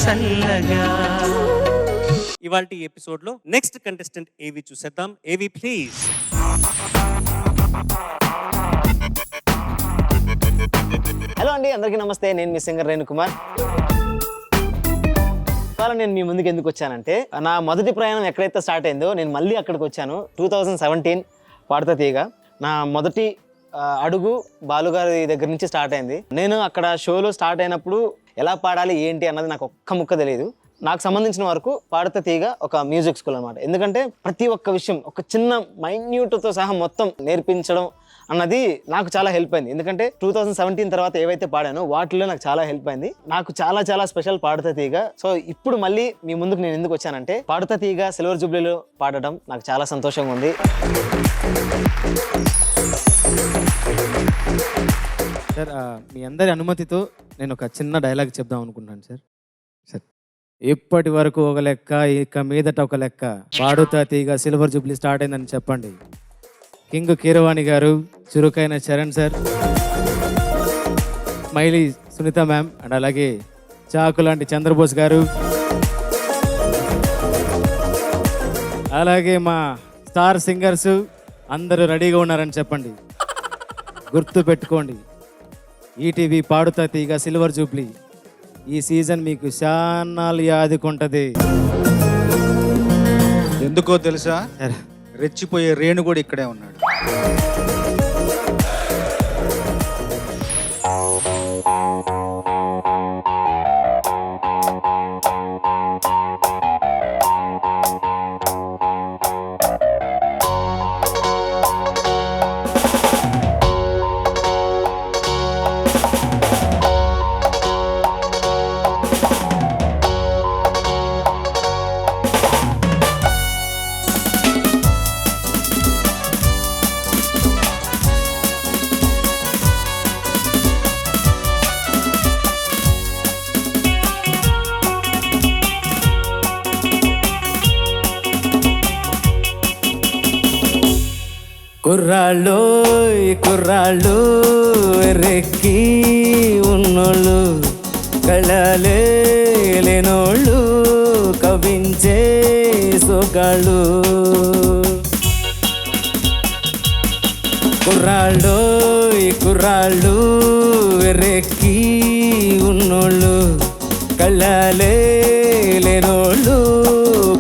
చల్లగా. ఇవాల్టి ఎపిసోడ్ లో నెక్స్ట్ కంటెస్టెంట్ ఏవి చూసేద్దాం. ఏవి ప్లీజ్. హలో అండి, అందరికీ నమస్తే. నేను మీ సింగర్ రేణు కుమార్. ఇవాళ నేను మీ ముందుకు ఎందుకు వచ్చానంటే, నా మొదటి ప్రయాణం ఎక్కడైతే స్టార్ట్ అయిందో నేను మళ్ళీ అక్కడికి వచ్చాను. 2017 పాడుతా తీయగా నా మొదటి అడుగు బాలుగారి దగ్గర నుంచి స్టార్ట్ అయింది. నేను అక్కడ షోలో స్టార్ట్ అయినప్పుడు ఎలా పాడాలి ఏంటి అన్నది నాకు ఒక్క ముక్క తెలియదు. నాకు సంబంధించిన వరకు పాడుతా తీయగా ఒక మ్యూజిక్ స్కూల్ అనమాట. ఎందుకంటే ప్రతి ఒక్క విషయం ఒక చిన్న మైన్యూట్తో సహా మొత్తం నేర్పించడం అన్నది నాకు చాలా హెల్ప్ అయింది. ఎందుకంటే 2017 తర్వాత ఏవైతే పాడానో వాటిలో నాకు చాలా హెల్ప్ అయింది. నాకు చాలా చాలా స్పెషల్ పాడుతా తీయగా. సో ఇప్పుడు మళ్ళీ మీ ముందుకు నేను ఎందుకు వచ్చానంటే, పాడుతా తీయగా సిల్వర్ జూబ్లీలో పాడడం నాకు చాలా సంతోషంగా ఉంది. సార్, మీ అందరి అనుమతితో నేను ఒక చిన్న డైలాగ్ చెప్దాం అనుకుంటున్నాను సార్. సార్, ఇప్పటి వరకు ఒక లెక్క, ఇక మీదట ఒక లెక్క, పాడుతా తీగ సిల్వర్ జూబ్లీ స్టార్ట్ అయిందని చెప్పండి. కింగ్ కీరవాణి గారు, చురుకైన Charan sir, smiley Sunitha ma'am, and అలాగే చాకు లాంటి చంద్రబోస్ గారు, అలాగే మా స్టార్ సింగర్స్ అందరూ రెడీగా ఉన్నారని చెప్పండి. గుర్తు పెట్టుకోండి, ఈటీవీ పాడుతా తీగ సిల్వర్ జూబ్లీ ఈ సీజన్ మీకు చాన్నాళ్ళు యాదుకుంటది. ఎందుకో తెలుసా, రెచ్చిపోయే రేణు కూడా ఇక్కడే ఉన్నాడు. కుర్రాళ్ళు కుర్రాళ్ళు రెక్కి ఉన్నోళ్ళు, కళలే లేనోళ్ళు, కవించే సోగాళ్ళు. కుర్రాళ్ళు కుర్రాళ్ళు రెక్కి ఉన్నోళ్ళు, కళలే లేనోళ్ళు,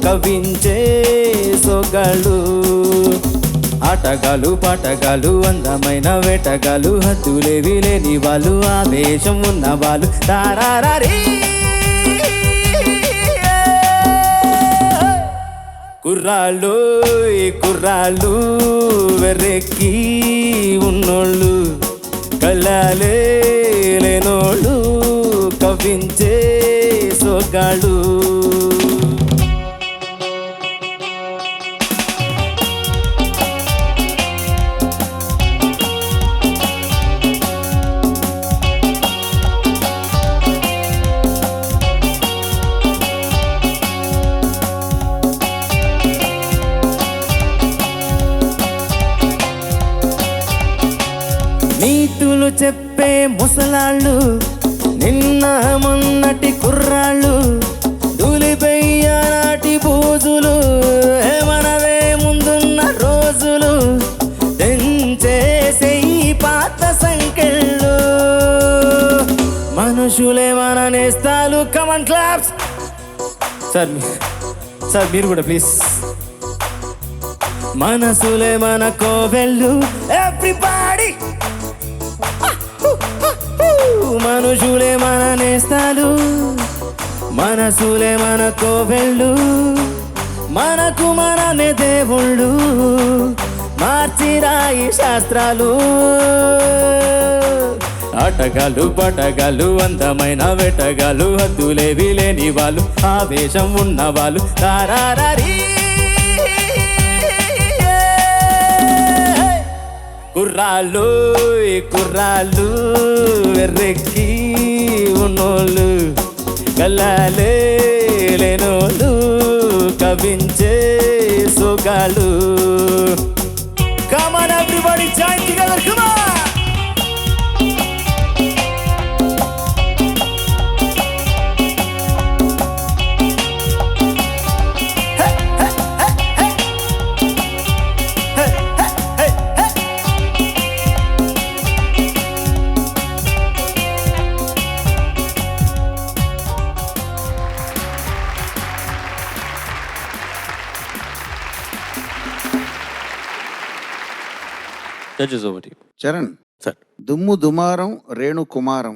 కవించే సోగాళ్ళు. ఆటగాలు పాటగాలు అందమైన వేటగాలు, హద్దులేవి లేని వాళ్ళు, ఆవేశం ఉన్న వాళ్ళు, తారారీ. కుర్రాళ్ళు కుర్రాళ్ళు వెర్రెక్కి ఉన్నోళ్ళు, కళ్ళలే లేనోళ్ళు, కవించే సోగాళ్ళు. నీతులు చెప్పే ముసలాళ్ళు, నిన్న మొన్నటి కుర్రాళ్ళు, దూలిపయ్య నాటి బూజులు, మనవే ముందున్న రోజులు, తెంచేసే ఈ పాత సంకెళ్ళు, మనుషులే మన నేస్తాలు. కమాన్ క్లాప్స్. సార్ సార్ మీరు కూడా ప్లీజ్. మనసులే మన కోవెళ్ళు, ఎవ్రీబాడీ. మనుషులే మన నేస్తాలు, మనసులే మన కోవెళ్ళు, మనకు మననే దేవుళ్ళు, మార్చిరాయి శాస్త్రాలు. ఆటగాళ్ళు పాటగాళ్ళు అందమైన వేటగాళ్ళు, హద్దులేవి లేని వాళ్ళు, ఆవేశం ఉన్న వాళ్ళు, తారారీ. కుర్రాళ్ళు కుర్రాళ్ళు వెర్రెక్కి ఉన్నోళ్ళు, కళ్ళలే లేనోళ్ళు, కవించే సోగాళ్ళు. Come on everybody, join together, come on! Judges over you. Charan sir. దుమ్ము దుమారం రేణు కుమారం.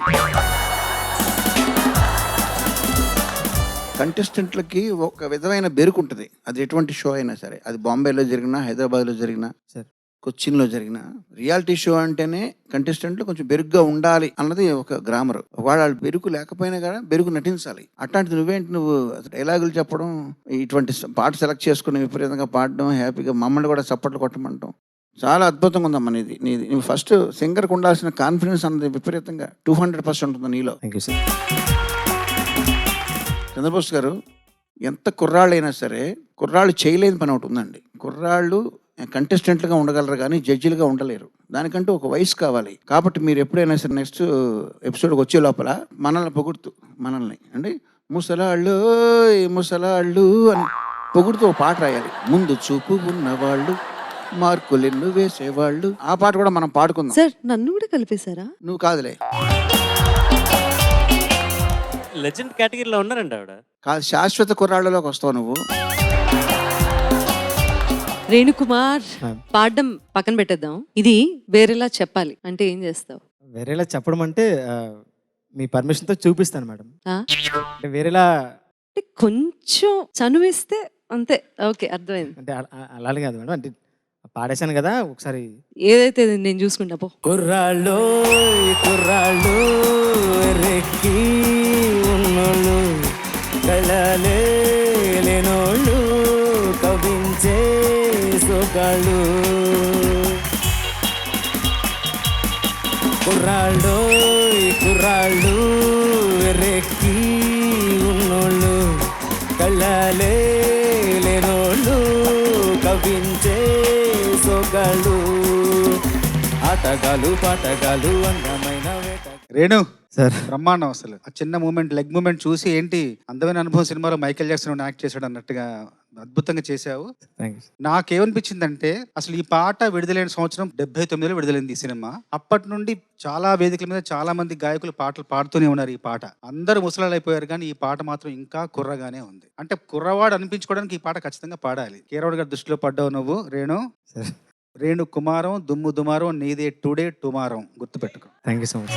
కంటెస్టెంట్లకి ఒక విధమైన బెరుకు ఉంటుంది. అది ఎటువంటి షో అయినా సరే, అది బాంబేలో జరిగినా, హైదరాబాద్లో జరిగినా, సార్. కొచ్చిన్లో జరిగిన రియాలిటీ షో అంటేనే కంటెస్టెంట్లు కొంచెం బెరుగ్గా ఉండాలి అన్నది ఒక గ్రామర్. వాళ్ళు బెరుకు లేకపోయినా కూడా బెరుకు నటించాలి. అట్లాంటిది నువ్వు డైలాగులు చెప్పడం, ఇటువంటి పాట సెలెక్ట్ చేసుకుని విపరీతంగా పాడడం, హ్యాపీగా మమ్మల్ని కూడా చప్పట్లు కొట్టమంటాం, చాలా అద్భుతంగా ఉందమ్మా నీది. నువ్వు ఫస్ట్ సింగర్కి ఉండాల్సిన కాన్ఫిడెన్స్ అన్నది విపరీతంగా 200% ఉంది నీలో. Thank you sir. చంద్రబోస్ గారు, ఎంత కుర్రాళ్ళైనా సరే కుర్రాళ్ళు చేయలేని పని ఒకటి ఉందండి. కుర్రాళ్ళు కంటెస్టెంట్లుగా ఉండగలరు కానీ జడ్జిలుగా ఉండలేరు. దానికంటూ ఒక వయసు కావాలి. కాబట్టి మీరు ఎప్పుడైనా సరే నెక్స్ట్ ఎపిసోడ్కి వచ్చే లోపల మనల్ని పొగుడుతూ, మనల్ని అంటే ముసలాళ్ళు ముసలాళ్ళు అని పొగుడుతూ ఒక పాట రాయాలి. ముందు చూపు ఉన్నవాళ్ళు, మార్కులెన్ను వేసేవాళ్ళు, ఆ పాట కూడా మనం పాడుకుందాం. సార్ నన్ను కూడా కలిపేశారా? నువ్వు కాదులే, లెజెండ్ కేటగిరీలో ఉన్నారండి ఆవిడ. కాదు, శాశ్వత కుర్రాళ్ళలోకి వస్తావు నువ్వు. రేణుకుమార్ పాడడం పక్కన పెట్టేద్దాం, ఇది వేరేలా చెప్పాలి అంటే ఏం చేస్తావు? వేరేలా చెప్పడం అంటే మీ పర్మిషన్తో చూపిస్తాను మేడం. ఆ? అంటే వేరేలా అంటే కొంచెం చనువిస్తే అంతే. ఓకే, అర్థమైంది. అంటే అలాగే కాదు మేడం, అంటే పాడేశాను కదా ఒకసారి. ఏదైతే నేను చూసుకుంటా పో. కుర్రాళ్ళు కుర్రాళ్ళు రెక్కి ఉన్నోళ్ళు, కళలే లేనోళ్ళు, కవించే సోకాళ్ళు. కుర్రాళ్ళు కుర్రాళ్ళు రెక్కి ఉన్నోళ్ళు, కళలే లేనోళ్ళు, కవించే సోకాళ్ళు. ఆటగాళ్ళు పాటగాళ్ళు అందమైన రేణు సార్. బ్రహ్మాండం అసలు. ఆ చిన్న మూమెంట్, లెగ్ మూమెంట్ చూసి ఏంటి అందమైన అనుభవం, సినిమాలో మైకేల్ జాక్సన్ యాక్ట్ చేశాడు అన్నట్టుగా అద్భుతంగా చేశావు. Thank you. నాకేమనిపించిందంటే అసలు ఈ పాట విడుదలైన సంవత్సరం 79లో విడుదలైంది ఈ సినిమా. అప్పటి నుండి చాలా వేదికల మీద చాలా మంది గాయకులు పాటలు పాడుతూనే ఉన్నారు. ఈ పాట అందరూ ముసలాళ్ళు అయిపోయారు కానీ ఈ పాట మాత్రం ఇంకా కుర్రగానే ఉంది. అంటే కుర్రవాడు అనిపించుకోవడానికి ఈ పాట ఖచ్చితంగా పాడాలి. కీరవాడు గారి దృష్టిలో పడ్డావు నువ్వు రేణు. సార్. రేణు కుమారం దుమ్ము దుమారం నీదే టుడే టుమారం, గుర్తుపెట్టుకో. Thank you so much.